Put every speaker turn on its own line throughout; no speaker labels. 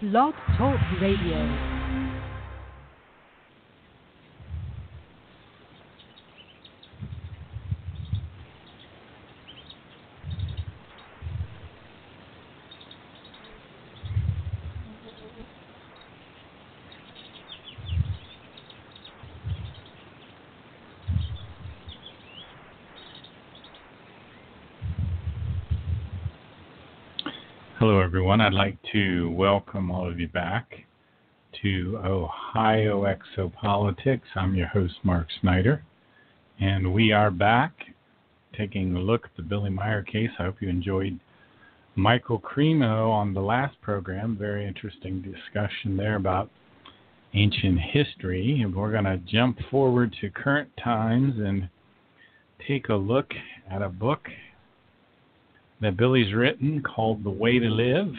Blog Talk Radio.
Hello, everyone. I'd like to welcome all of you back to Ohio Exopolitics. I'm your host, Mark Snyder, and we are back taking a look at the Billy Meier case. I hope you enjoyed Michael Cremo on the last program. Very interesting discussion there about ancient history. And we're going to jump forward to current times and take a look at a book that Billy's written called The Way to Live.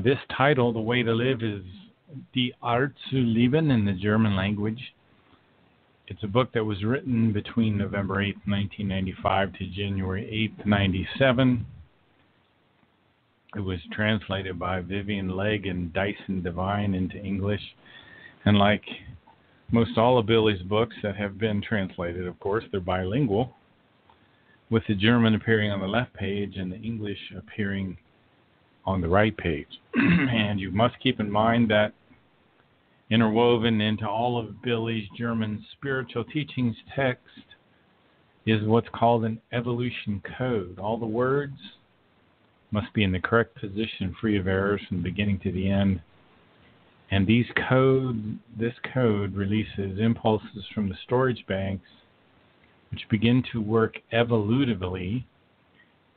This title, The Way to Live, is Die Art zu leben in the German language. It's a book that was written between November 8th, 1995 to January 8th, 97. It was translated by Vivienne, Legg, and Dysson, Devine into English. And like most all of Billy's books that have been translated, of course, they're bilingual, with the German appearing on the left page and the English appearing on the right page. And you must keep in mind that interwoven into all of Billy's German spiritual teachings text is what's called an evolution code. All the words must be in the correct position, free of errors from the beginning to the end. And this code releases impulses from the storage banks which begin to work evolutively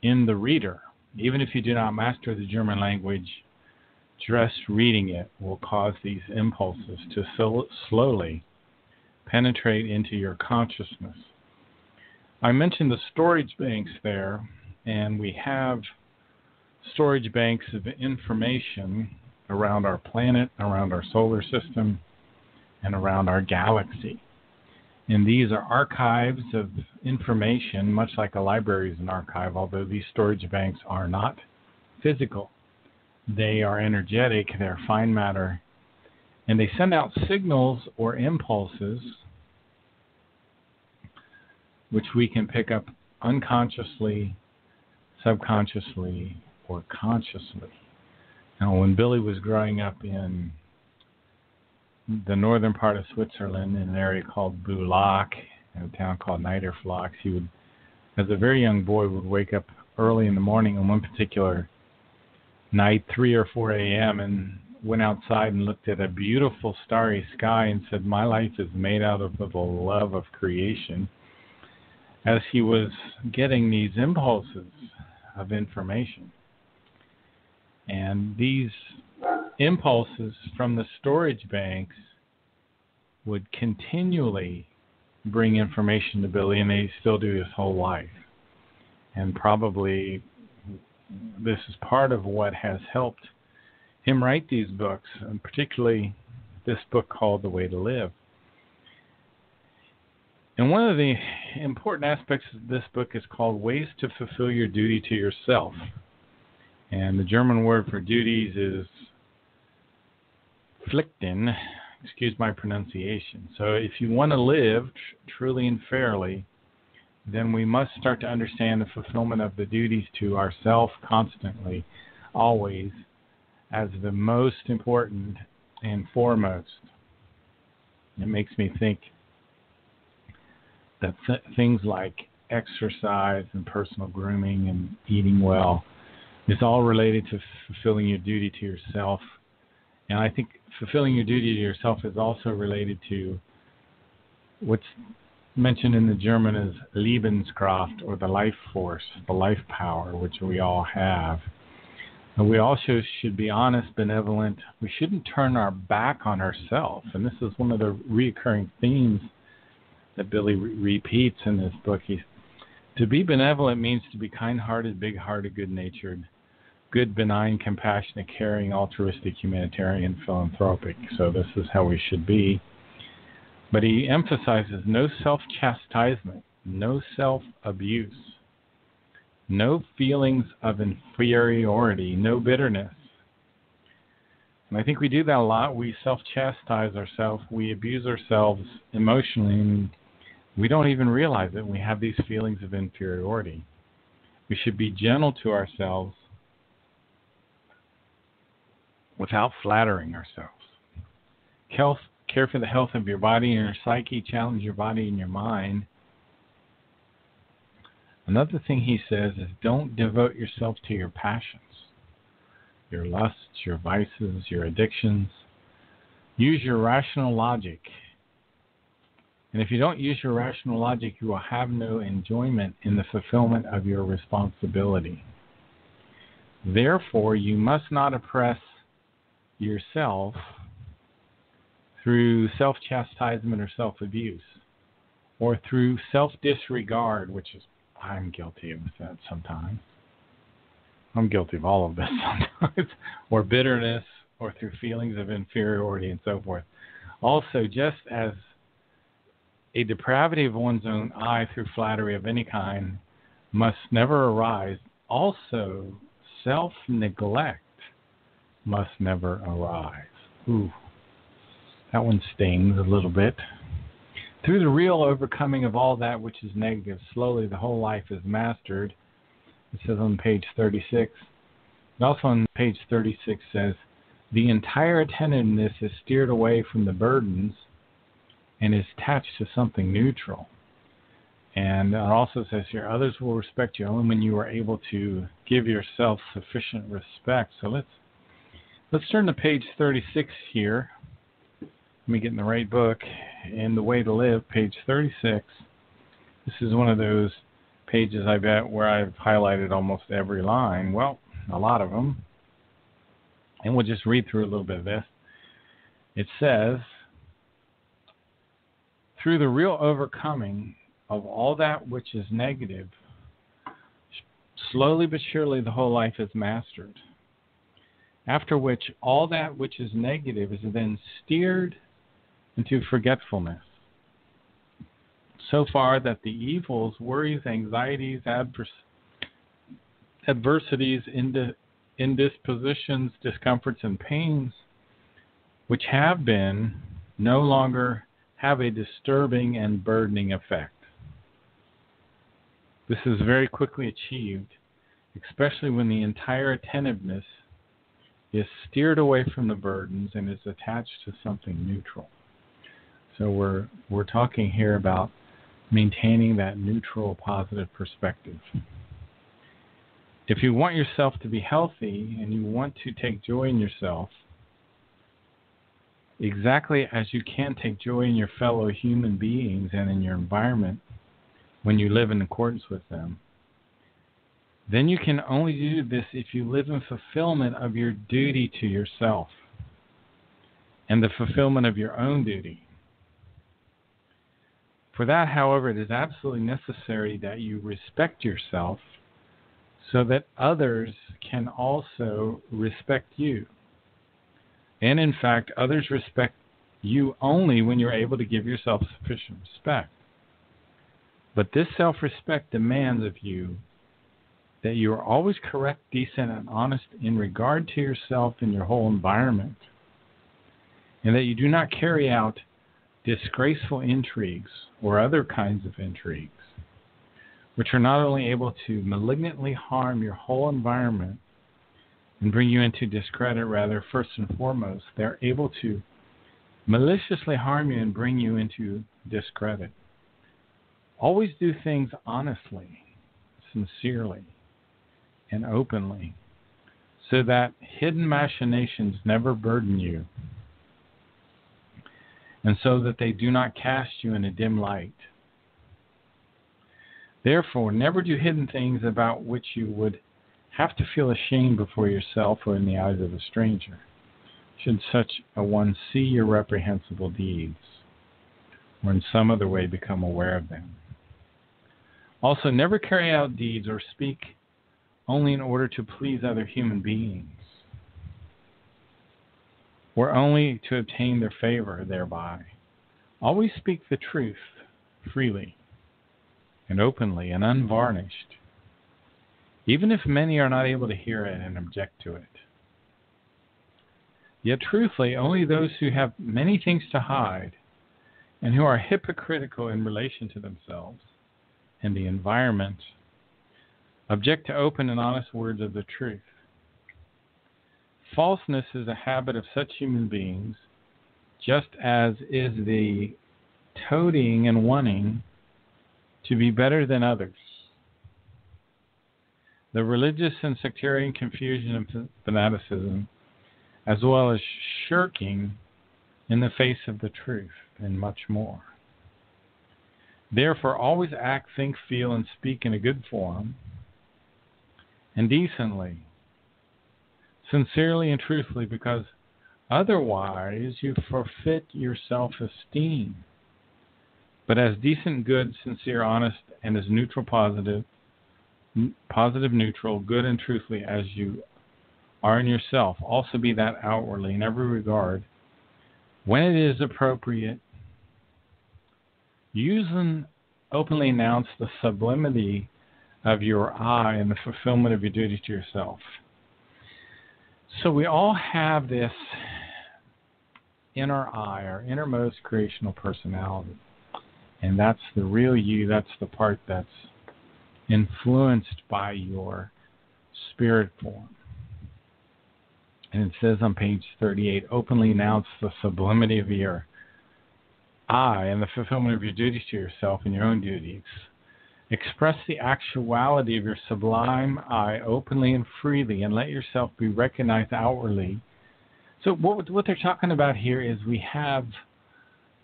in the reader. Even if you do not master the German language, just reading it will cause these impulses to slowly penetrate into your consciousness. I mentioned the storage banks there, and we have storage banks of information around our planet, around our solar system, and around our galaxy. And these are archives of information, much like a library is an archive, although these storage banks are not physical. They are energetic, they're fine matter, and they send out signals or impulses which we can pick up unconsciously, subconsciously, or consciously. Now, when Billy was growing up in the northern part of Switzerland, in an area called Bulak, in a town called Niederflachs, he would, as a very young boy, would wake up early in the morning on one particular night, 3 or 4 a.m., and went outside and looked at a beautiful starry sky and said, "My life is made out of the love of creation," as he was getting these impulses of information. And these impulses from the storage banks would continually bring information to Billy, and they still do his whole life. And probably this is part of what has helped him write these books, and particularly this book called The Way to Live. And one of the important aspects of this book is called Ways to Fulfill Your Duty to Yourself. And the German word for duties is Pflichten, excuse my pronunciation. So if you want to live truly and fairly, then we must start to understand the fulfillment of the duties to ourselves constantly, always, as the most important and foremost. It makes me think that things like exercise and personal grooming and eating well is all related to fulfilling your duty to yourself. And I think fulfilling your duty to yourself is also related to what's mentioned in the German as Lebenskraft, or the life force, the life power, which we all have. And we also should be honest, benevolent. We shouldn't turn our back on ourselves. And this is one of the recurring themes that Billy repeats in this book. To be benevolent means to be kind-hearted, big-hearted, good-natured, good, benign, compassionate, caring, altruistic, humanitarian, philanthropic. So this is how we should be. But he emphasizes no self-chastisement, no self-abuse, no feelings of inferiority, no bitterness, And I think we do that a lot. We self-chastise ourselves. We abuse ourselves emotionally, and we don't even realize it. We have these feelings of inferiority. We should be gentle to ourselves without flattering ourselves. Care for the health of your body and your psyche. Challenge your body and your mind. Another thing he says is don't devote yourself to your passions, your lusts, your vices, your addictions. Use your rational logic. And if you don't use your rational logic, you will have no enjoyment in the fulfillment of your responsibility. Therefore, you must not oppress yourself through self-chastisement or self-abuse, or through self-disregard, which is, I'm guilty of that sometimes. I'm guilty of all of this sometimes, or bitterness, or through feelings of inferiority and so forth. Also, just as a depravity of one's own eye through flattery of any kind must never arise, also self-neglect must never arise. Ooh, that one stings a little bit. Through the real overcoming of all that which is negative, slowly the whole life is mastered. It says on page 36. And also on page 36 says, the entire attentiveness is steered away from the burdens and is attached to something neutral. And it also says here, others will respect you only when you are able to give yourself sufficient respect. So let's turn to page 36 here. Let me get in the right book. In The Way to Live, page 36. This is one of those pages, I bet, where I've highlighted almost every line. Well, a lot of them. And we'll just read through a little bit of this. It says, through the real overcoming of all that which is negative, slowly but surely the whole life is mastered. After which all that which is negative is then steered into forgetfulness, so far that the evils, worries, anxieties, adversities, indispositions, discomforts, and pains, which have been, no longer have a disturbing and burdening effect. This is very quickly achieved, especially when the entire attentiveness is steered away from the burdens and is attached to something neutral. So we're talking here about maintaining that neutral, positive perspective. If you want yourself to be healthy and you want to take joy in yourself, exactly as you can take joy in your fellow human beings and in your environment when you live in accordance with them, then you can only do this if you live in fulfillment of your duty to yourself and the fulfillment of your own duty. For that, however, it is absolutely necessary that you respect yourself so that others can also respect you. And in fact, others respect you only when you're able to give yourself sufficient respect. But this self-respect demands of you that you are always correct, decent, and honest in regard to yourself and your whole environment, and that you do not carry out disgraceful intrigues or other kinds of intrigues, which are not only able to malignantly harm your whole environment and bring you into discredit, rather, first and foremost, they're able to maliciously harm you and bring you into discredit. Always do things honestly, sincerely, and openly, so that hidden machinations never burden you, and so that they do not cast you in a dim light. Therefore, never do hidden things about which you would have to feel ashamed before yourself or in the eyes of a stranger, should such a one see your reprehensible deeds, or in some other way become aware of them. Also, never carry out deeds or speak only in order to please other human beings, or only to obtain their favor thereby. Always speak the truth freely and openly and unvarnished, even if many are not able to hear it and object to it. Yet truthfully, only those who have many things to hide and who are hypocritical in relation to themselves and the environment object to open and honest words of the truth. Falseness is a habit of such human beings, just as is the toadying and wanting to be better than others. The religious and sectarian confusion and fanaticism, as well as shirking in the face of the truth, and much more. Therefore, always act, think, feel, and speak in a good form, and decently, sincerely and truthfully, because otherwise you forfeit your self-esteem. But as decent, good, sincere, honest, and as neutral, positive, neutral, good, and truthfully as you are in yourself, also be that outwardly in every regard, when it is appropriate. Use and openly announce the sublimity of your I and the fulfillment of your duty to yourself. So we all have this inner I, our innermost creational personality. And that's the real you. That's the part that's influenced by your spirit form. And it says on page 38, openly announce the sublimity of your I and the fulfillment of your duties to yourself and your own duties. Express the actuality of your sublime I openly and freely, and let yourself be recognized outwardly. So what they're talking about here is we have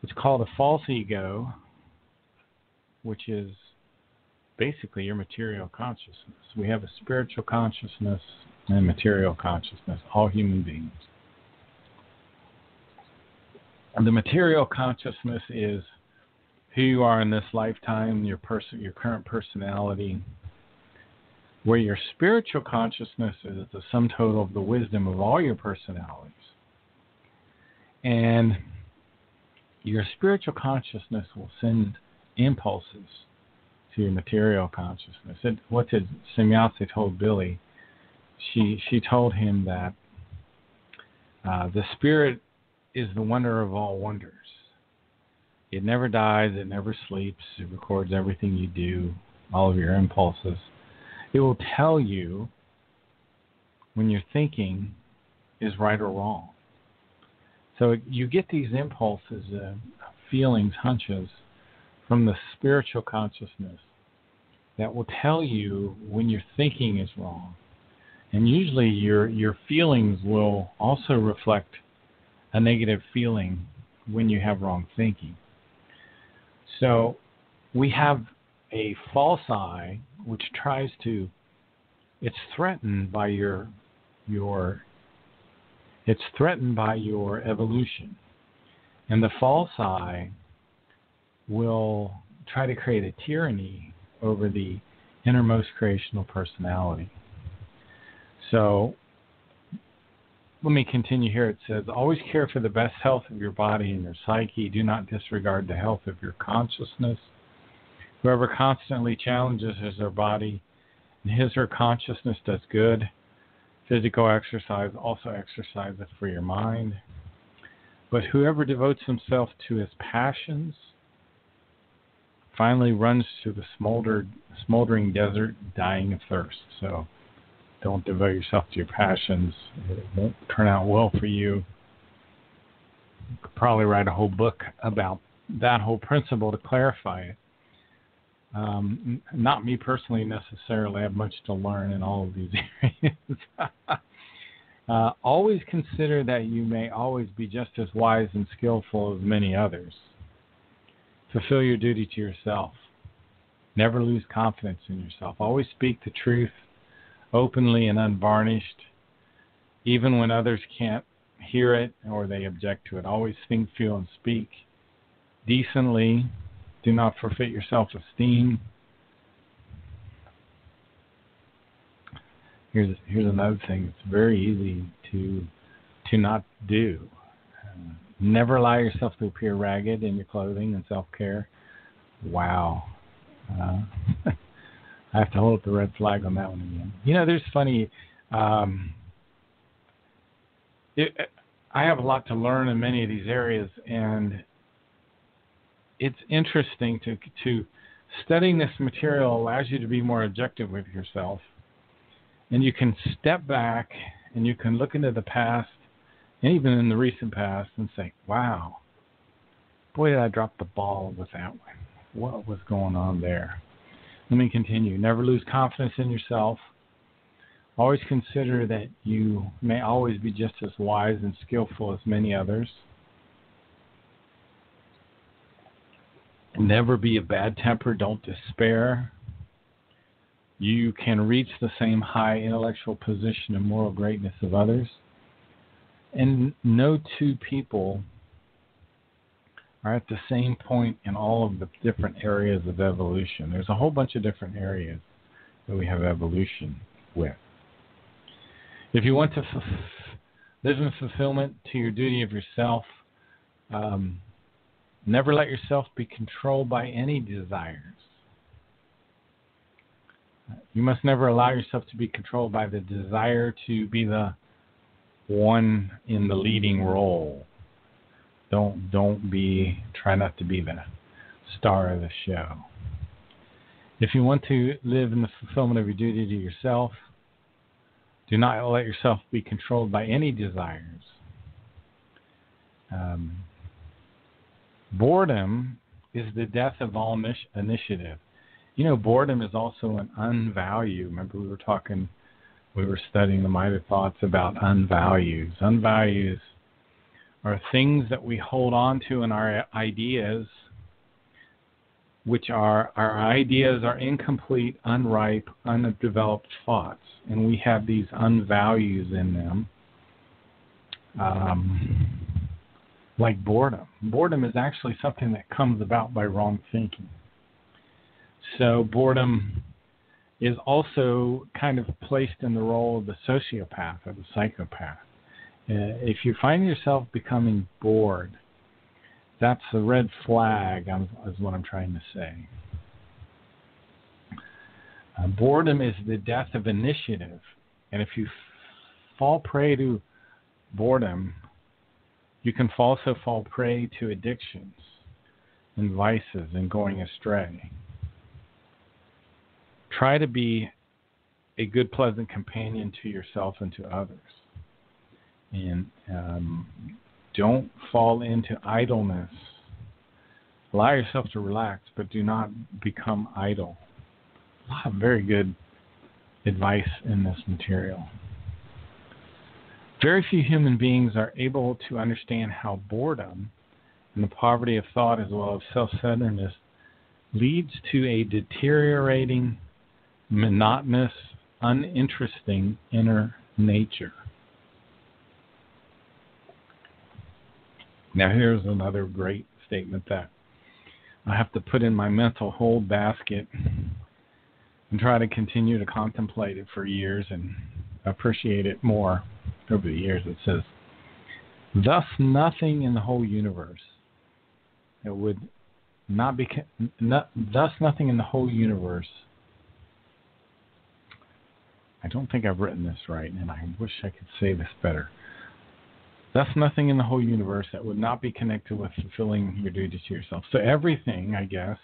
what's called a false ego, which is basically your material consciousness. We have a spiritual consciousness and material consciousness, all human beings. And the material consciousness is who you are in this lifetime, your current personality, where your spiritual consciousness is the sum total of the wisdom of all your personalities. And your spiritual consciousness will send impulses to your material consciousness. What did Semyase told Billy? She told him that the spirit is the wonder of all wonders. It never dies, it never sleeps, it records everything you do, all of your impulses. It will tell you when your thinking is right or wrong. So you get these impulses, feelings, hunches from the spiritual consciousness that will tell you when your thinking is wrong. And usually your feelings will also reflect a negative feeling when you have wrong thinking. So we have a false I, which tries to, it's threatened by your evolution. And the false I will try to create a tyranny over the innermost creational personality. So let me continue here. It says, always care for the best health of your body and your psyche. Do not disregard the health of your consciousness. Whoever constantly challenges their body and his or her consciousness does good. Physical exercise also exercises for your mind. But whoever devotes himself to his passions finally runs to the smoldering desert, dying of thirst. So don't devote yourself to your passions. It won't turn out well for you. You could probably write a whole book about that whole principle to clarify it. Not me personally necessarily. I have much to learn in all of these areas. Always consider that you may always be just as wise and skillful as many others. Fulfill your duty to yourself. Never lose confidence in yourself. Always speak the truth openly and unvarnished, even when others can't hear it or they object to it. Always think, feel, and speak decently. Do not forfeit your self-esteem. Here's another thing. It's very easy to not do. Never allow yourself to appear ragged in your clothing and self-care. Wow. I have to hold up the red flag on that one again. You know, there's funny. I have a lot to learn in many of these areas, and it's interesting to studying this material allows you to be more objective with yourself, and you can step back and you can look into the past and even in the recent past and say, wow, boy, did I drop the ball with that one. What was going on there? Let me continue. Never lose confidence in yourself. Always consider that you may always be just as wise and skillful as many others. Never be a bad temper. Don't despair. You can reach the same high intellectual position and moral greatness of others. And no two people are at the same point in all of the different areas of evolution. There's a whole bunch of different areas that we have evolution with. If you want to live in fulfillment to your duty of yourself, never let yourself be controlled by any desires. You must never allow yourself to be controlled by the desire to be the one in the leading role. Try not to be the star of the show. If you want to live in the fulfillment of your duty to yourself, do not let yourself be controlled by any desires. Boredom is the death of all initiative. You know, boredom is also an unvalue. Remember we were studying the Mitre thoughts about unvalues. Unvalues are things that we hold on to in our ideas, which are our ideas are incomplete, unripe, undeveloped thoughts. And we have these unvalues in them, like boredom. Boredom is actually something that comes about by wrong thinking. So boredom is also kind of placed in the role of the sociopath or the psychopath. If you find yourself becoming bored, that's a red flag, is what I'm trying to say. Boredom is the death of initiative. And if you fall prey to boredom, you can also fall prey to addictions and vices and going astray. Try to be a good, pleasant companion to yourself and to others. And don't fall into idleness. Allow yourself to relax, but do not become idle. A lot of very good advice in this material. Very few human beings are able to understand how boredom and the poverty of thought as well as self-centeredness leads to a deteriorating, monotonous, uninteresting inner nature. Now here's another great statement that I have to put in my mental hold basket and try to continue to contemplate it for years and appreciate it more over the years. It says, thus nothing in the whole universe that would not be, thus nothing in the whole universe. I don't think I've written this right, and I wish I could say this better. Thus nothing in the whole universe that would not be connected with fulfilling your duty to yourself. So everything, I guess,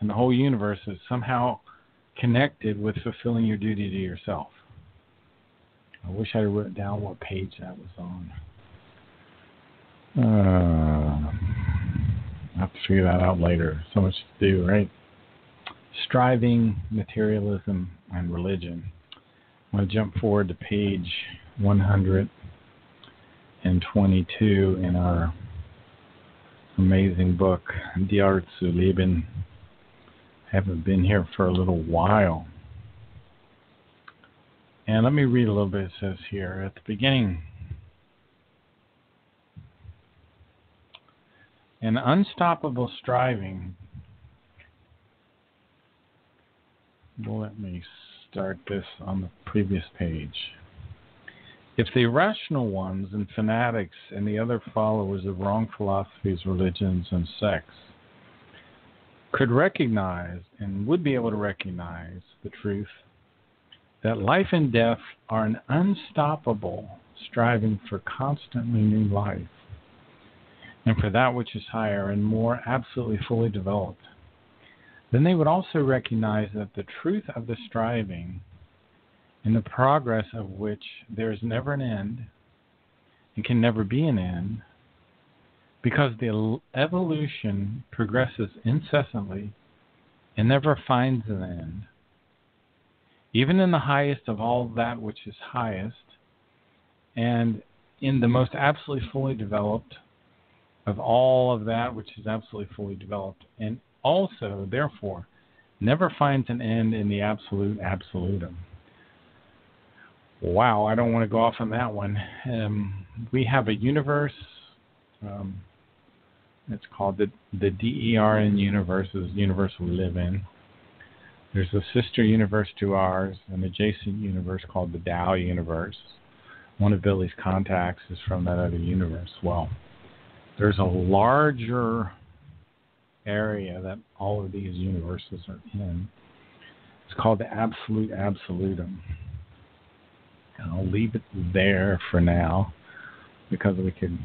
in the whole universe is somehow connected with fulfilling your duty to yourself. I wish I had written down what page that was on. I'll have to figure that out later. So much to do, right? Striving, materialism, and religion. I'm going to jump forward to page 122 in our amazing book, Die zu leben. Haven't been here for a little while. And let me read a little bit. It says here at the beginning, an unstoppable striving. Well, let me start this on the previous page. If the irrational ones and fanatics and the other followers of wrong philosophies, religions, and sects could recognize and would be able to recognize the truth that life and death are an unstoppable striving for constantly new life, and for that which is higher and more absolutely fully developed, then they would also recognize that the truth of the striving, in the progress of which there is never an end and can never be an end, because the evolution progresses incessantly and never finds an end. Even in the highest of all that which is highest, and in the most absolutely fully developed of all of that which is absolutely fully developed, and also, therefore, never finds an end in the absolute absolutum. Wow, I don't want to go off on that one. We have a universe. It's called the DERN universe, is the universe we live in. There's a sister universe to ours, an adjacent universe called the Tao universe. One of Billy's contacts is from that other universe. Well, there's a larger area that all of these universes are in. It's called the absolute absolutum. And I'll leave it there for now because we could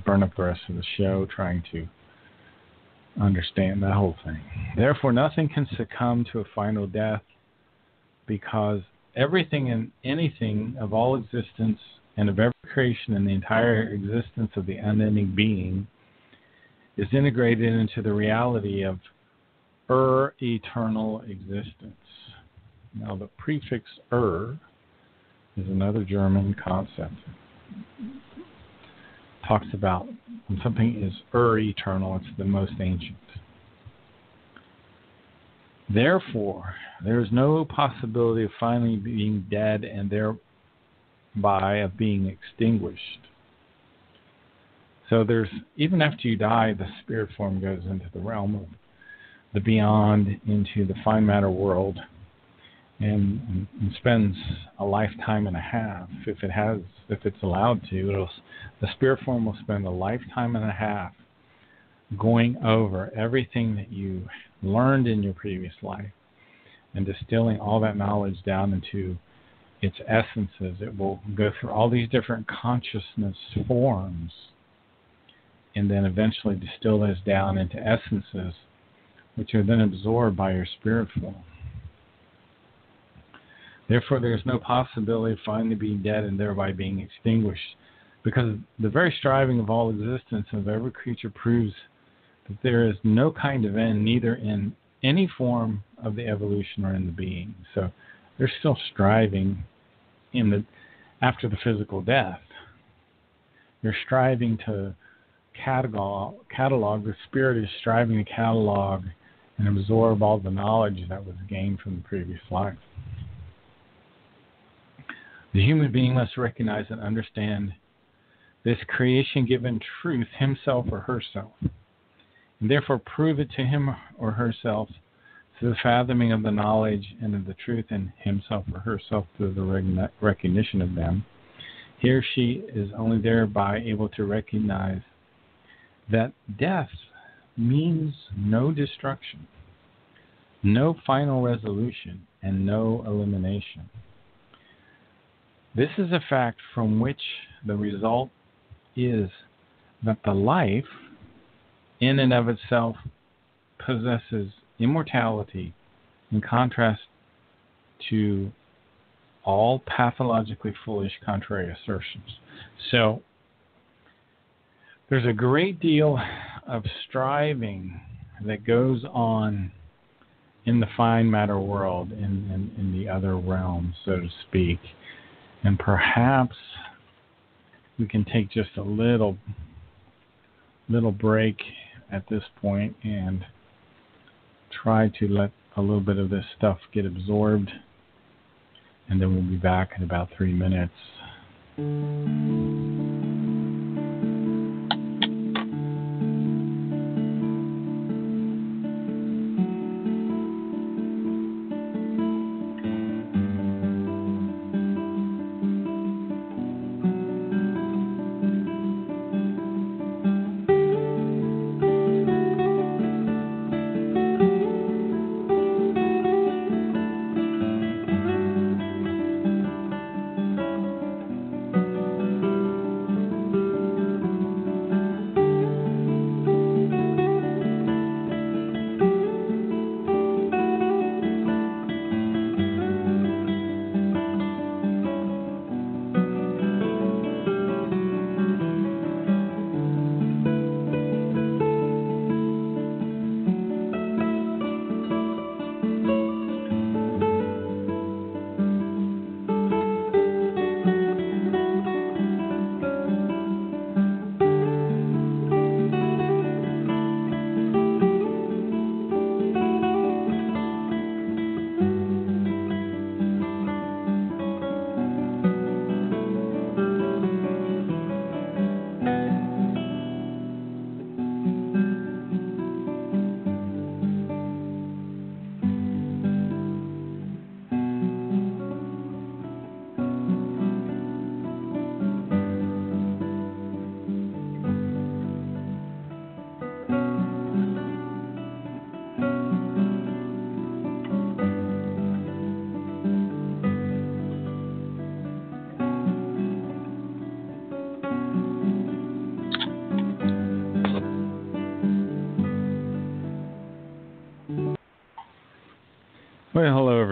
burn up the rest of the show trying to understand that whole thing. Therefore, nothing can succumb to a final death, because everything and anything of all existence and of every creation and the entire existence of the unending being is integrated into the reality of eternal existence. Now, the prefix is another German concept. Talks about when something is eternal, it's the most ancient. Therefore, there is no possibility of finally being dead and thereby of being extinguished. So there's, even after you die, the spirit form goes into the realm of the beyond, into the fine matter world, and spends a lifetime and a half, if it's allowed to. The spirit form will spend a lifetime and a half going over everything that you learned in your previous life and distilling all that knowledge down into its essences. It will go through all these different consciousness forms and then eventually distill those down into essences, which are then absorbed by your spirit form. Therefore, there is no possibility of finally being dead and thereby being extinguished, because the very striving of all existence of every creature proves that there is no kind of end, neither in any form of the evolution or in the being. So they're still striving after the physical death. They're striving to catalog. The spirit is striving to catalog and absorb all the knowledge that was gained from the previous life. The human being must recognize and understand this creation-given truth, himself or herself, and therefore prove it to him or herself through the fathoming of the knowledge and of the truth in himself or herself through the recognition of them. He or she is only thereby able to recognize that death means no destruction, no final resolution, and no elimination. This is a fact from which the result is that the life in and of itself possesses immortality in contrast to all pathologically foolish contrary assertions. So there's a great deal of striving that goes on in the fine matter world, in the other realms, so to speak. And perhaps we can take just a little break at this point and try to let a little bit of this stuff get absorbed, and then we'll be back in about 3 minutes.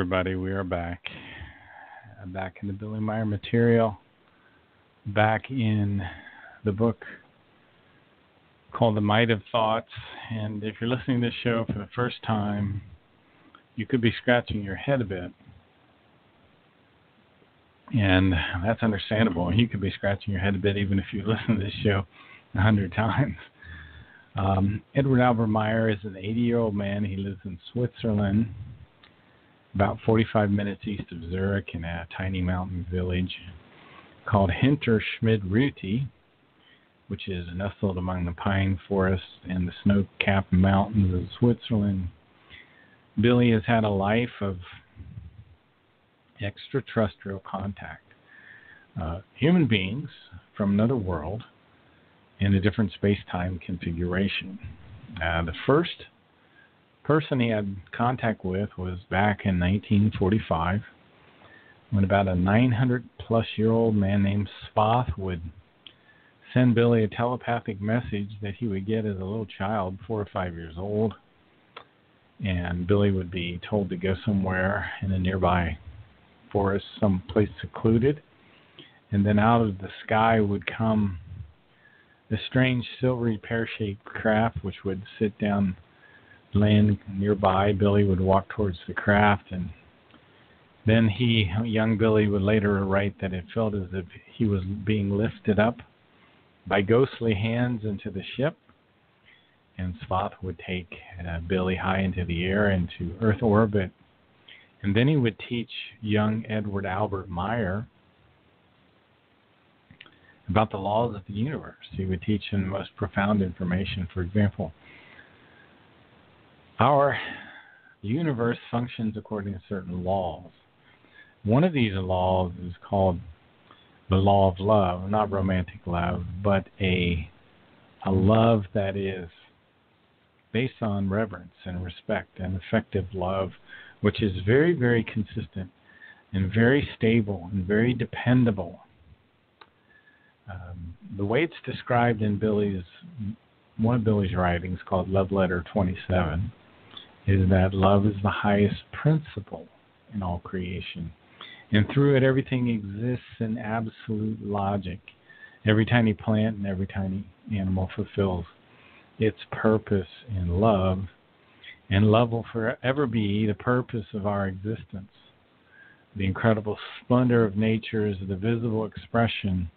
everybody. We are back. Back in the Billy Meier material. Back in the book called The Might of Thoughts. And if you're listening to this show for the first time, you could be scratching your head a bit. And that's understandable. You could be scratching your head a bit even if you listen to this show 100 times. Eduard Albert Meier is an 80-year-old man. He lives in Switzerland, about 45 minutes east of Zurich, in a tiny mountain village called Hinterschmidruti, which is nestled among the pine forests and the snow-capped mountains of Switzerland. Billy has had a life of extraterrestrial contact. Human beings from another world in a different space-time configuration. The first person he had contact with was back in 1945, when about a 900-plus-year-old man named Spoth would send Billy a telepathic message that he would get as a little child, 4 or 5 years old, and Billy would be told to go somewhere in a nearby forest, someplace secluded, and then out of the sky would come a strange silvery pear-shaped craft which would sit down, land nearby. Billy would walk towards the craft, and then young Billy, would later write that it felt as if he was being lifted up by ghostly hands into the ship, and Spoth would take Billy high into the air, into Earth orbit, and then he would teach young Eduard Albert Meier about the laws of the universe. He would teach him the most profound information. For example, our universe functions according to certain laws. One of these laws is called the law of love, not romantic love, but a love that is based on reverence and respect and effective love, which is very, very consistent and very stable and very dependable. The way it's described in one of Billy's writings, called Love Letter 27, is that love is the highest principle in all creation. And through it, everything exists in absolute logic. Every tiny plant and every tiny animal fulfills its purpose in love, and love will forever be the purpose of our existence. The incredible splendor of nature is the visible expression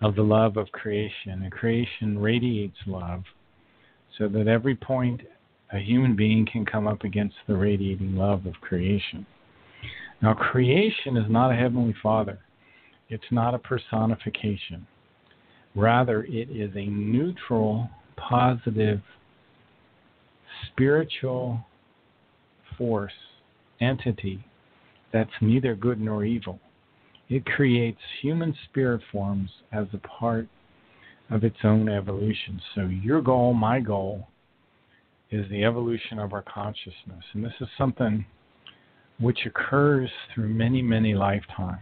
of the love of creation, and creation radiates love, so that every point a human being can come up against the radiating love of creation. Now, creation is not a heavenly father. It's not a personification. Rather, it is a neutral, positive, spiritual force, entity that's neither good nor evil. It creates human spirit forms as a part of its own evolution. So your goal, my goal, is the evolution of our consciousness. And this is something which occurs through many, many lifetimes.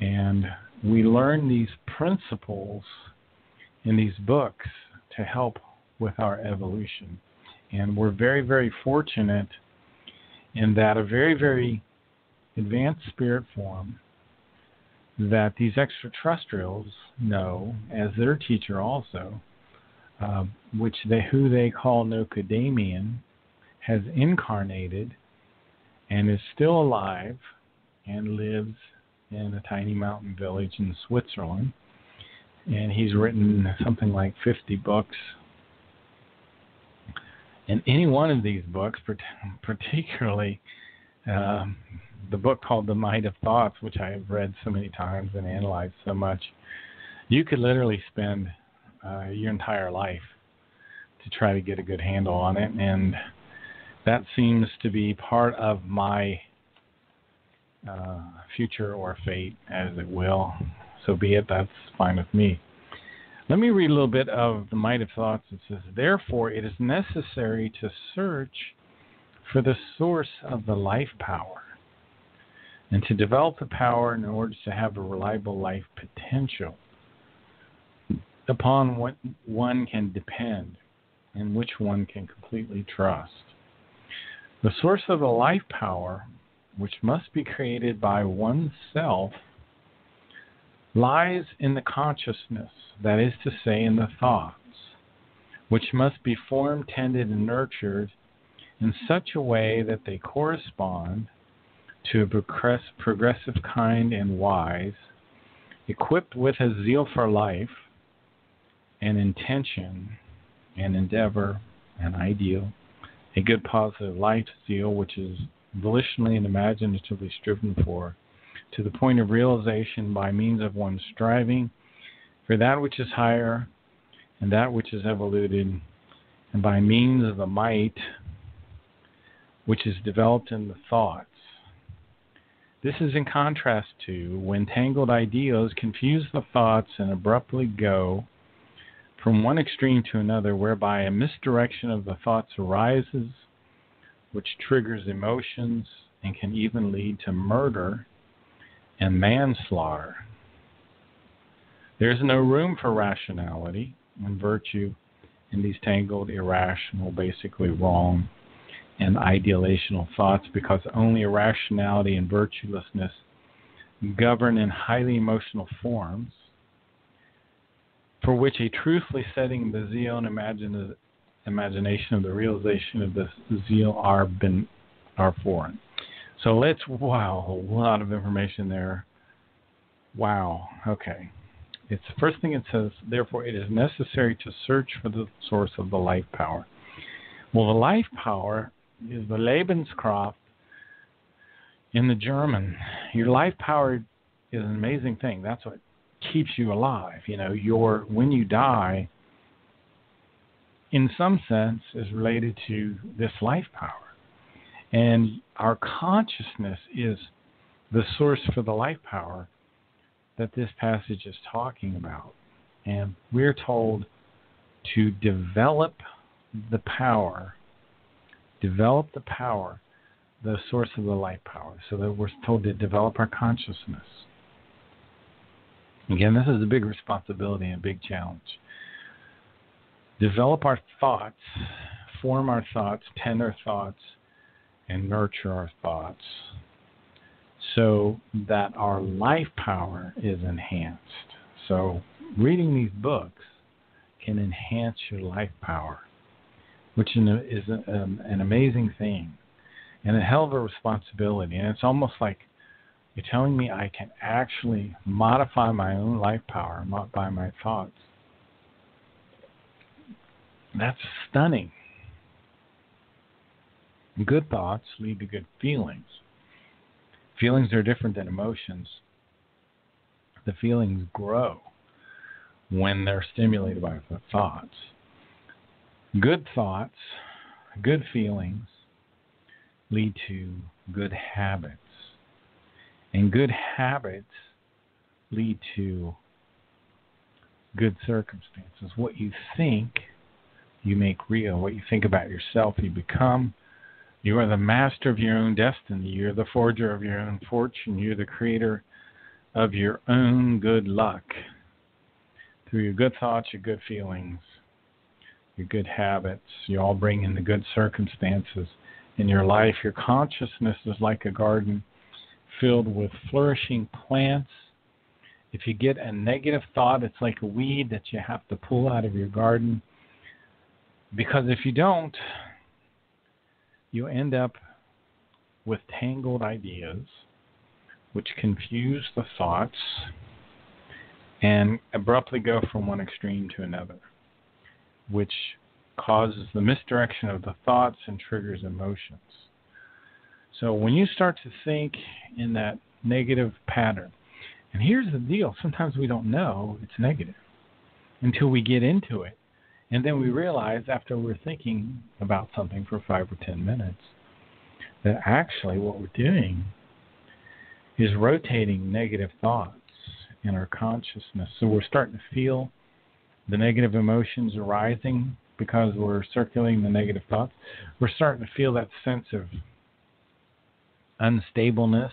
And we learn these principles in these books to help with our evolution. And we're very, very fortunate in that a very, very advanced spirit form that these extraterrestrials know as their teacher also, who they call Nocadamian, has incarnated and is still alive and lives in a tiny mountain village in Switzerland. And he's written something like 50 books. And any one of these books, particularly the book called The Might of Thoughts, which I have read so many times and analyzed so much, you could literally spend your entire life to try to get a good handle on it. And that seems to be part of my future or fate, as it will. So be it, that's fine with me. Let me read a little bit of The Might of Thoughts. It says, therefore, it is necessary to search for the source of the life power and to develop the power in order to have a reliable life potential upon what one can depend and which one can completely trust. The source of the life power which must be created by oneself, lies in the consciousness, that is to say, in the thoughts, which must be formed, tended, and nurtured in such a way that they correspond to a progressive kind and wise, equipped with a zeal for life, an intention, an endeavor, an ideal, a good positive life zeal which is volitionally and imaginatively striven for, to the point of realization by means of one's striving for that which is higher and that which is evoluted, and by means of the might which is developed in the thoughts. This is in contrast to when tangled ideas confuse the thoughts and abruptly go from one extreme to another, whereby a misdirection of the thoughts arises, which triggers emotions and can even lead to murder and manslaughter. There is no room for rationality and virtue in these tangled, irrational, basically wrong, and ideational thoughts, because only irrationality and virtuelessness govern in highly emotional forms, for which a truthfully setting the zeal and imagination of the realization of this zeal are foreign. So wow, a lot of information there. Wow, okay. It's the first thing it says, therefore it is necessary to search for the source of the life power. Well, the life power is the Lebenskraft in the German. Your life power is an amazing thing. That's what keeps you alive. You know, when you die, in some sense, is related to this life power. And our consciousness is the source for the life power that this passage is talking about. And we're told to develop the power, the source of the life power, so that we're told to develop our consciousness. Again, this is a big responsibility and a big challenge. Develop our thoughts, form our thoughts, tend our thoughts, and nurture our thoughts so that our life power is enhanced. So reading these books can enhance your life power, which is an amazing thing and a hell of a responsibility. And it's almost like you're telling me I can actually modify my own life power by my thoughts. That's stunning. Good thoughts lead to good feelings. Feelings are different than emotions. The feelings grow when they're stimulated by the thoughts. Good thoughts, good feelings lead to good habits. And good habits lead to good circumstances. What you think, you make real. What you think about yourself, you become. You are the master of your own destiny. You're the forger of your own fortune. You're the creator of your own good luck. Through your good thoughts, your good feelings, your good habits, you all bring in the good circumstances in your life. Your consciousness is like a garden filled with flourishing plants. If you get a negative thought, it's like a weed that you have to pull out of your garden. Because if you don't, you end up with tangled ideas which confuse the thoughts and abruptly go from one extreme to another, which causes the misdirection of the thoughts and triggers emotions. So when you start to think in that negative pattern, and here's the deal, sometimes we don't know it's negative until we get into it. And then we realize after we're thinking about something for 5 or 10 minutes that actually what we're doing is rotating negative thoughts in our consciousness. So we're starting to feel the negative emotions arising because we're circulating the negative thoughts. We're starting to feel that sense of unstableness.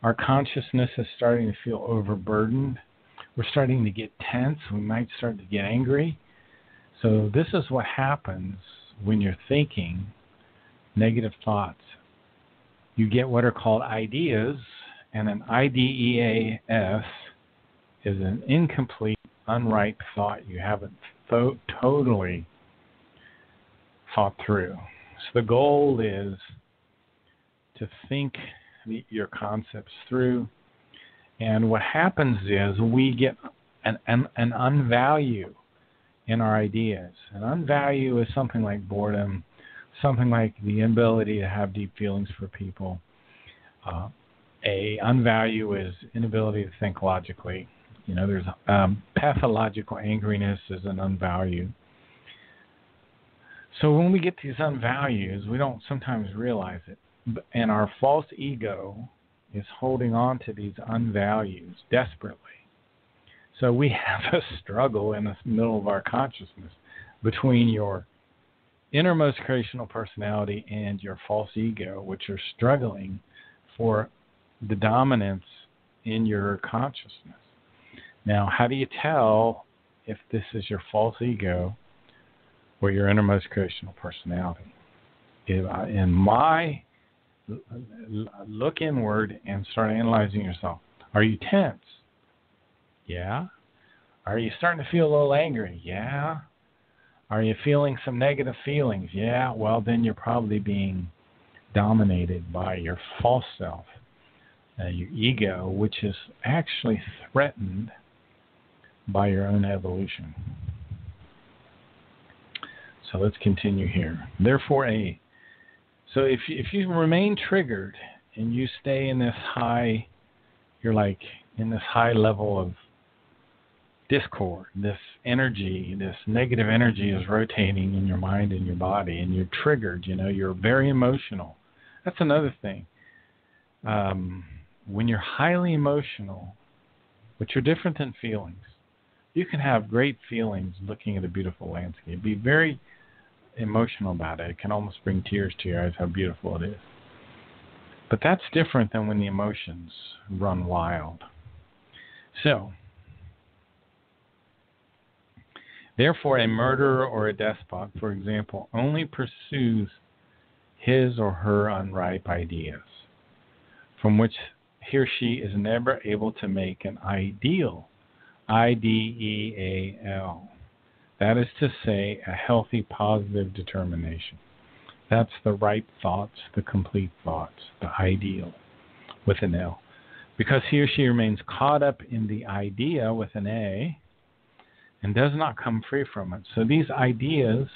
Our consciousness is starting to feel overburdened. We're starting to get tense. We might start to get angry. So this is what happens when you're thinking negative thoughts. you get what are called ideas, and an IDEAS is an incomplete, unripe thought you haven't totally thought through. So the goal is to think your concepts through, and what happens is we get an unvalue in our ideas. An unvalue is something like boredom, something like the inability to have deep feelings for people. A unvalue is inability to think logically. There's pathological angriness is an unvalue. So when we get these unvalues, we don't sometimes realize it. And our false ego is holding on to these unvalues desperately. So we have a struggle in the middle of our consciousness between your innermost creational personality and your false ego, which are struggling for the dominance in your consciousness. Now, how do you tell if this is your false ego or your innermost creational personality? Look inward and start analyzing yourself. Are you tense? Yeah. Are you starting to feel a little angry? Yeah. Are you feeling some negative feelings? Yeah. Well, then you're probably being dominated by your false self, your ego, which is actually threatened by your own evolution. So let's continue here. Therefore, so if you remain triggered and you stay in this high, you're like in this high level of discord, this energy, this negative energy is rotating in your mind and your body, and you're triggered, you're very emotional. That's another thing. When you're highly emotional, which are different than feelings, you can have great feelings looking at a beautiful landscape. Be very emotional about it. It can almost bring tears to your eyes how beautiful it is. But that's different than when the emotions run wild. So, therefore, a murderer or a despot, for example, only pursues his or her unripe ideas, from which he or she is never able to make an ideal, IDEAL. That is to say, a healthy, positive determination. That's the right thoughts, the complete thoughts, the ideal, with an L. Because he or she remains caught up in the idea, with an A, and does not come free from it. So these ideas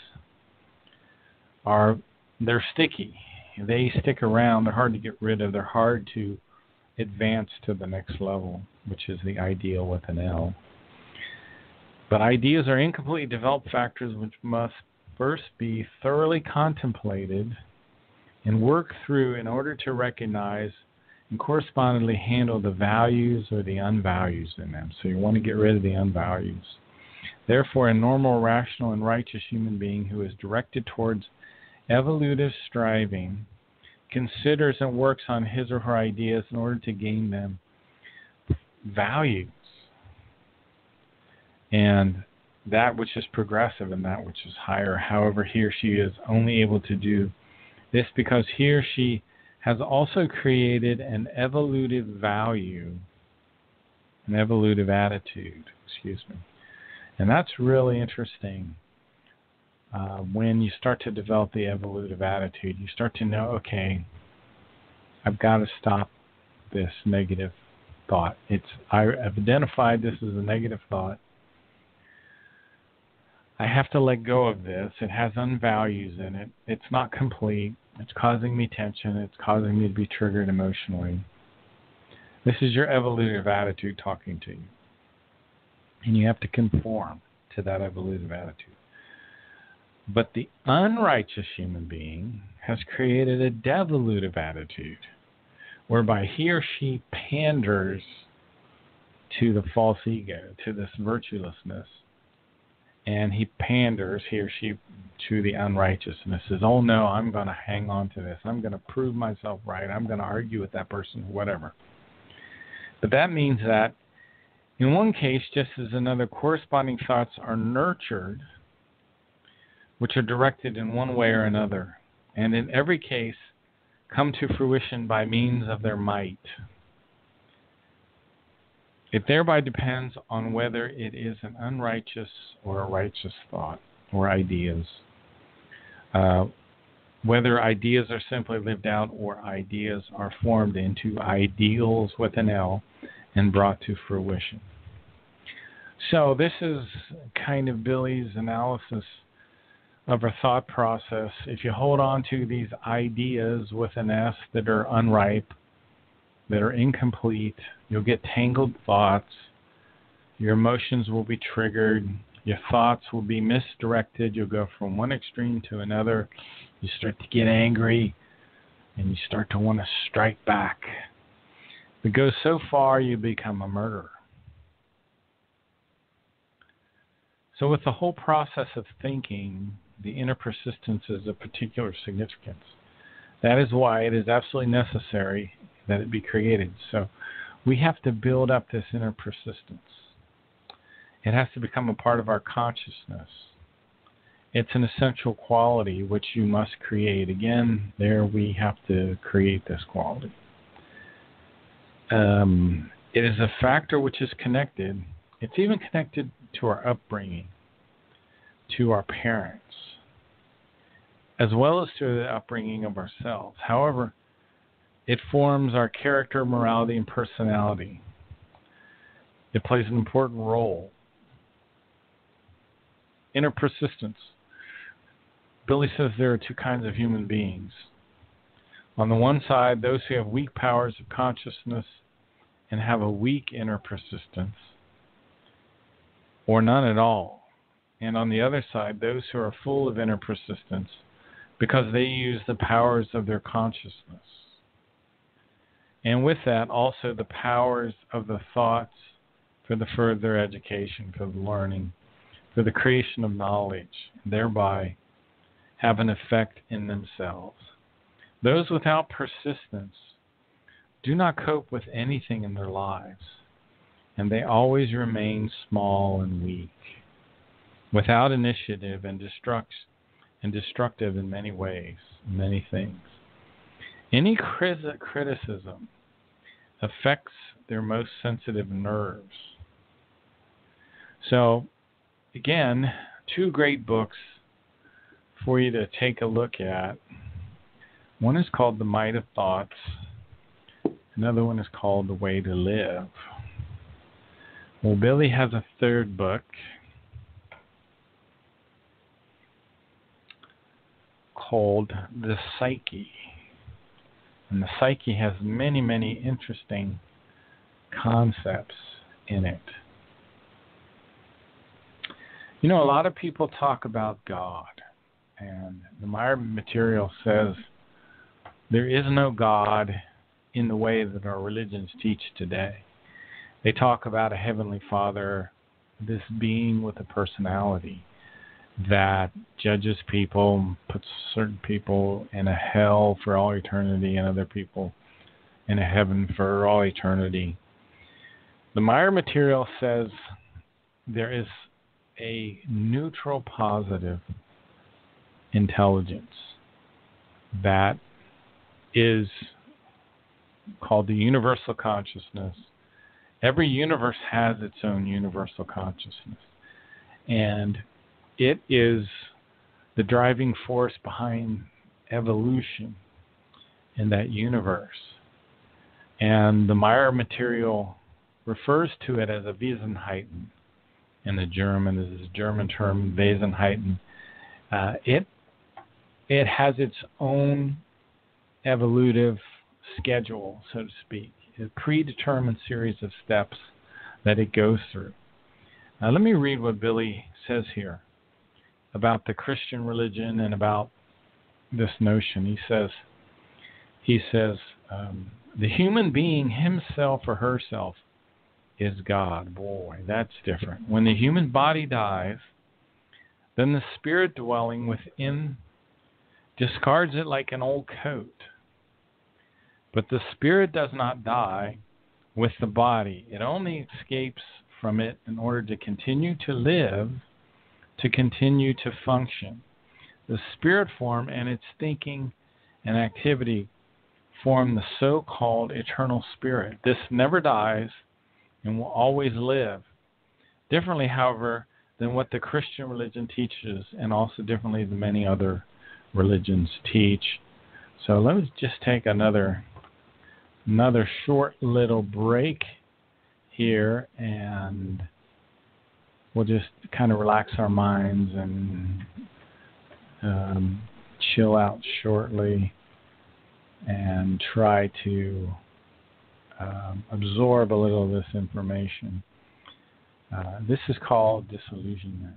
they're sticky. They stick around. They're hard to get rid of. They're hard to advance to the next level, which is the ideal with an L. But ideas are incompletely developed factors which must first be thoroughly contemplated and worked through in order to recognize and correspondingly handle the values or the unvalues in them. So you want to get rid of the unvalues. Therefore, a normal, rational, and righteous human being who is directed towards evolutive striving considers and works on his or her ideas in order to gain them values. And that which is progressive and that which is higher. However, he or she is only able to do this because he or she has also created an evolutive value, an evolutive attitude, And that's really interesting. When you start to develop the evolutive attitude, you start to know, okay, I've got to stop this negative thought. I've identified this as a negative thought. I have to let go of this. It has unvalues in it. It's not complete. It's causing me tension. It's causing me to be triggered emotionally. This is your evolutive attitude talking to you. And you have to conform to that evolutive attitude. But the unrighteous human being has created a devolutive attitude, whereby he or she panders to the false ego, to this virtuelessness, and he panders, he or she, to the unrighteousness. Says, oh no, I'm going to hang on to this. I'm going to prove myself right. I'm going to argue with that person, whatever. But that means that in one case, just as another, corresponding thoughts are nurtured, which are directed in one way or another. And in every case, come to fruition by means of their might. It thereby depends on whether it is an unrighteous or a righteous thought or ideas. Whether ideas are simply lived out or ideas are formed into ideals with an L and brought to fruition. So this is kind of Billy's analysis of a thought process. If you hold on to these ideas with an S that are unripe, that are incomplete, you'll get tangled thoughts. Your emotions will be triggered. Your thoughts will be misdirected. You'll go from one extreme to another. You start to get angry, and you start to want to strike back. If it goes so far, you become a murderer. So with the whole process of thinking, the inner persistence is of particular significance. That is why it is absolutely necessary that it be created. So we have to build up this inner persistence. It has to become a part of our consciousness. It's an essential quality which you must create. Again, there we have to create this quality. It is a factor which is connected. It's even connected to our upbringing, to our parents, as well as to the upbringing of ourselves. However, it forms our character, morality, and personality. It plays an important role. Inner persistence. Billy says there are two kinds of human beings. On the one side, those who have weak powers of consciousness and have a weak inner persistence, or none at all. And on the other side, those who are full of inner persistence because they use the powers of their consciousness. And with that, also the powers of the thoughts for the further education, for the learning, for the creation of knowledge, and thereby have an effect in themselves. Those without persistence do not cope with anything in their lives, and they always remain small and weak, without initiative and destructive in many ways, many things. Any criticism affects their most sensitive nerves. So, again, two great books for you to take a look at. One is called The Might of Thoughts. Another one is called The Way to Live. Well, Billy has a third book called The Psyche. And the psyche has many, many interesting concepts in it. You know, a lot of people talk about God, and the Meier material says there is no God in the way that our religions teach today. They talk about a heavenly Father, this being with a personality that judges people, puts certain people in a hell for all eternity and other people in a heaven for all eternity. The Meier material says there is a neutral positive intelligence that is called the universal consciousness. Every universe has its own universal consciousness, and it is the driving force behind evolution in that universe. And the Meier material refers to it as a Wesenheiten in the German. This is a German term, Wesenheiten. It has its own evolutive schedule, so to speak, a predetermined series of steps that it goes through. Now, let me read what Billy says here about the Christian religion and about this notion. He says, the human being himself or herself is God. Boy, that's different. When the human body dies, then the spirit dwelling within discards it like an old coat. But the spirit does not die with the body. It only escapes from it in order to continue to live, to continue to function. The spirit form and its thinking and activity form the so-called eternal spirit. This never dies and will always live. Differently, however, than what the Christian religion teaches, and also differently than many other religions teach. So let us just take another short little break here, and we'll just kind of relax our minds and chill out shortly and try to absorb a little of this information. This is called disillusionment.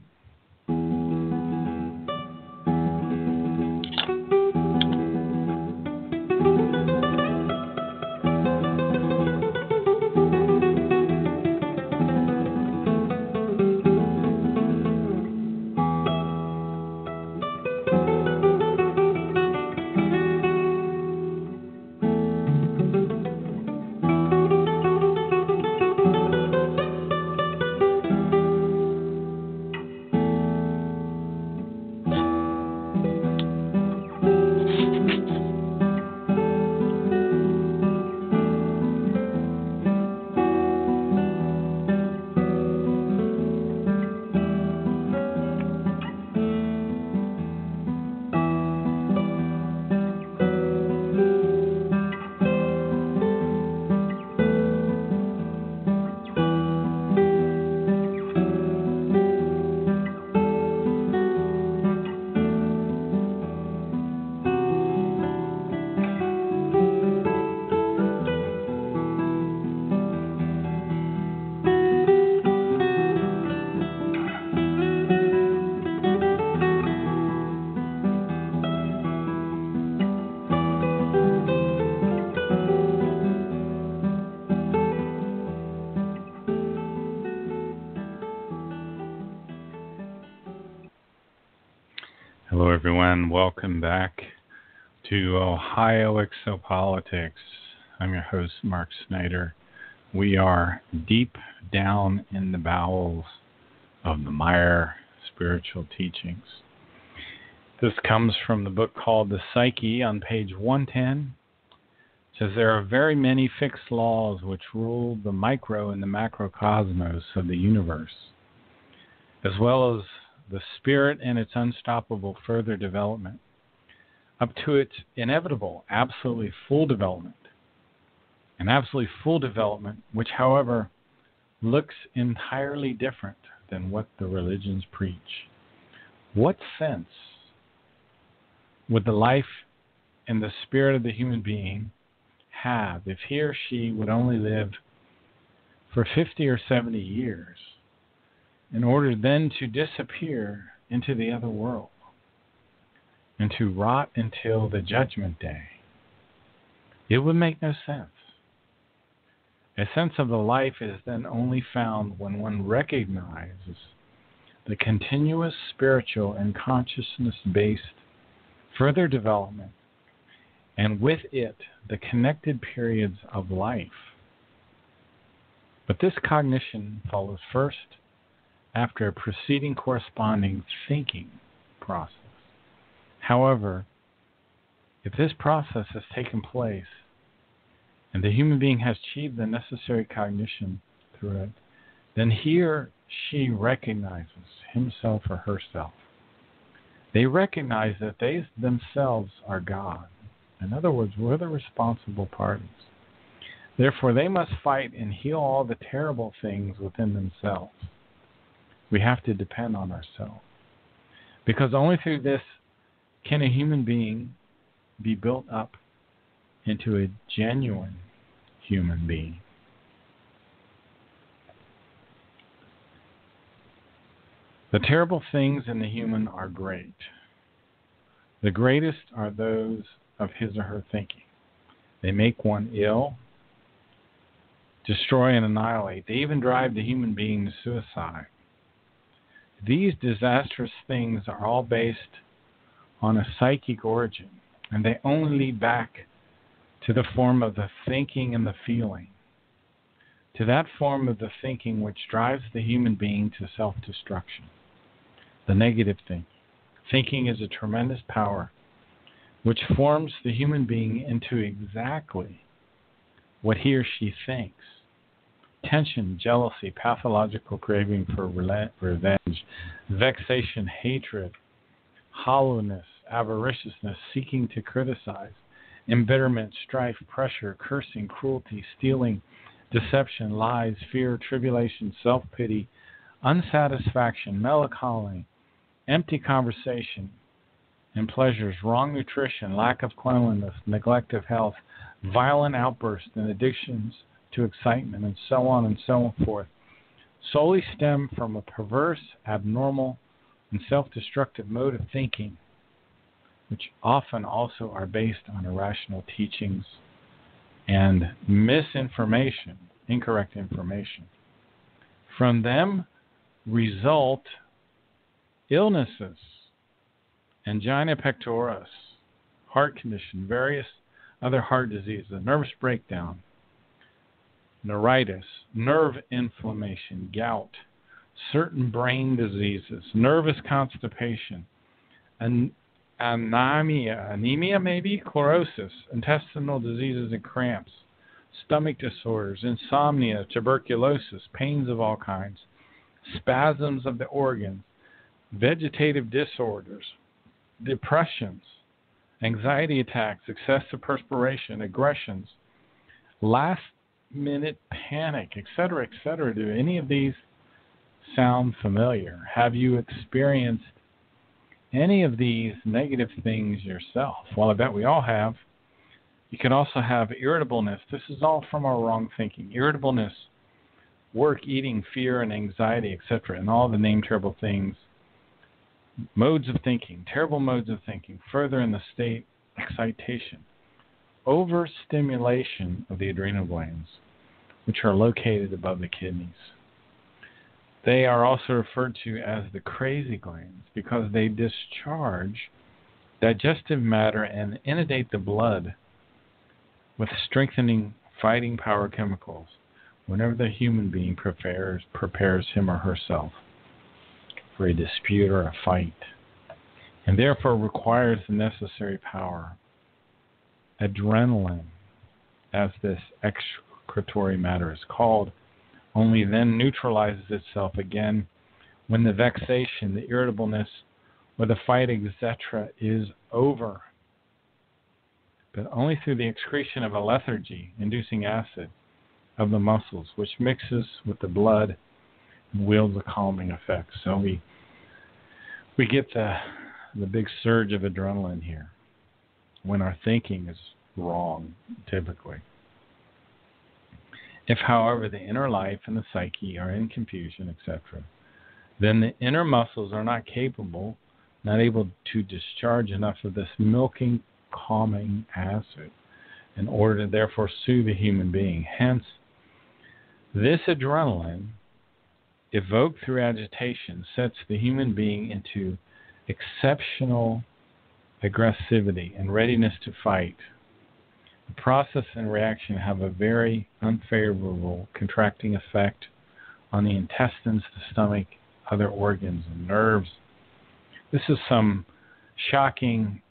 Hello, everyone. Welcome back to Ohio Exopolitics. I'm your host, Mark Snyder. We are deep down in the bowels of the Meier spiritual teachings. This comes from the book called The Psyche on page 110. It says there are very many fixed laws which rule the micro and the macrocosmos of the universe, as well as the spirit and its unstoppable further development, up to its inevitable, absolutely full development. An absolutely full development, which, however, looks entirely different than what the religions preach. What sense would the life and the spirit of the human being have if he or she would only live for 50 or 70 years? In order then to disappear into the other world and to rot until the judgment day. It would make no sense. A sense of the life is then only found when one recognizes the continuous spiritual and consciousness-based further development, and with it the connected periods of life. But this cognition follows first after a preceding corresponding thinking process. However, if this process has taken place and the human being has achieved the necessary cognition through it, then he or she recognizes himself or herself. They recognize that they themselves are God. In other words, we're the responsible parties. Therefore, they must fight and heal all the terrible things within themselves. We have to depend on ourselves. Because only through this can a human being be built up into a genuine human being. The terrible things in the human are great. The greatest are those of his or her thinking. They make one ill, destroy and annihilate. They even drive the human being to suicide. These disastrous things are all based on a psychic origin, and they only lead back to the form of the thinking and the feeling, to that form of the thinking which drives the human being to self-destruction, the negative thinking. Thinking is a tremendous power which forms the human being into exactly what he or she thinks. Tension, jealousy, pathological craving for revenge, vexation, hatred, hollowness, avariciousness, seeking to criticize, embitterment, strife, pressure, cursing, cruelty, stealing, deception, lies, fear, tribulation, self-pity, unsatisfaction, melancholy, empty conversation and pleasures, wrong nutrition, lack of cleanliness, neglect of health, violent outbursts and addictions to excitement, and so on and so forth, solely stem from a perverse, abnormal, and self-destructive mode of thinking, which often also are based on irrational teachings and misinformation, incorrect information. From them result illnesses, angina pectoris, heart condition, various other heart diseases, nervous breakdown, neuritis, nerve inflammation, gout, certain brain diseases, nervous constipation, anemia maybe, chlorosis, intestinal diseases and cramps, stomach disorders, insomnia, tuberculosis, pains of all kinds, spasms of the organs, vegetative disorders, depressions, anxiety attacks, excessive perspiration, aggressions, last-minute panic, etc., etc. Do any of these sound familiar? Have you experienced any of these negative things yourself? Well, I bet we all have. You can also have irritableness. This is all from our wrong thinking. Irritableness, work, eating, fear, and anxiety, etc., and all the named terrible things. Modes of thinking, terrible modes of thinking, further in the state, excitation, overstimulation of the adrenal glands, which are located above the kidneys. They are also referred to as the crazy glands because they discharge digestive matter and inundate the blood with strengthening fighting power chemicals whenever the human being prepares him or herself for a dispute or a fight, and therefore requires the necessary power. Adrenaline, as this excretory matter is called, only then neutralizes itself again when the vexation, the irritableness, or the fight, etc., is over. But only through the excretion of a lethargy, inducing acid of the muscles, which mixes with the blood and wields a calming effect. So we get the big surge of adrenaline here when our thinking is wrong, typically. If, however, the inner life and the psyche are in confusion, etc., then the inner muscles are not able to discharge enough of this milking, calming acid in order to therefore soothe the human being. Hence, this adrenaline, evoked through agitation, sets the human being into exceptional aggressivity and readiness to fight. The process and reaction have a very unfavorable contracting effect on the intestines, the stomach, other organs, and nerves. This is some shocking,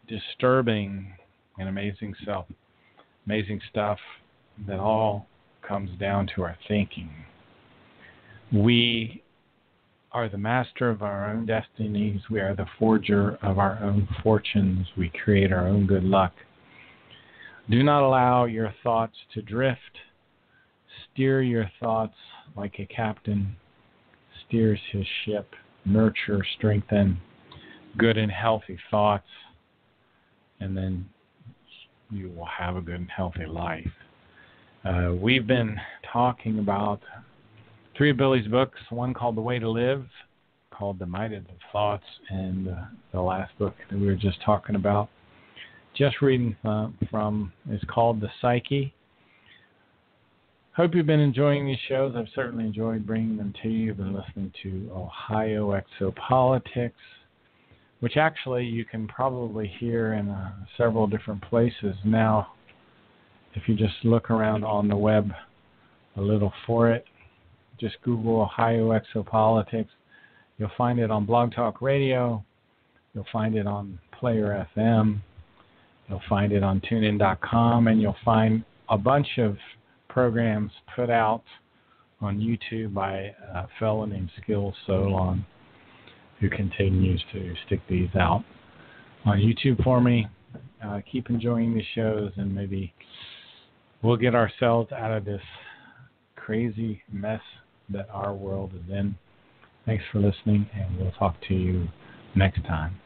disturbing, and amazing stuff that all comes down to our thinking. We are the master of our own destinies. We are the forger of our own fortunes. We create our own good luck. Do not allow your thoughts to drift. Steer your thoughts like a captain steers his ship. Nurture, strengthen good and healthy thoughts, and then you will have a good and healthy life. We've been talking about three of Billy's books, one called The Way to Live, called The Might of the Thoughts, and the last book that we were just talking about, just reading from, is called The Psyche. Hope you've been enjoying these shows. I've certainly enjoyed bringing them to you. You've been listening to Ohio Exopolitics, which actually you can probably hear in several different places now. If you just look around on the web a little for it, just Google Ohio Exopolitics. You'll find it on Blog Talk Radio. You'll find it on Player FM. You'll find it on tunein.com, and you'll find a bunch of programs put out on YouTube by a fellow named Skill Solon, who continues to stick these out on YouTube for me. Keep enjoying the shows, and maybe we'll get ourselves out of this crazy mess that our world is in. Thanks for listening, and we'll talk to you next time.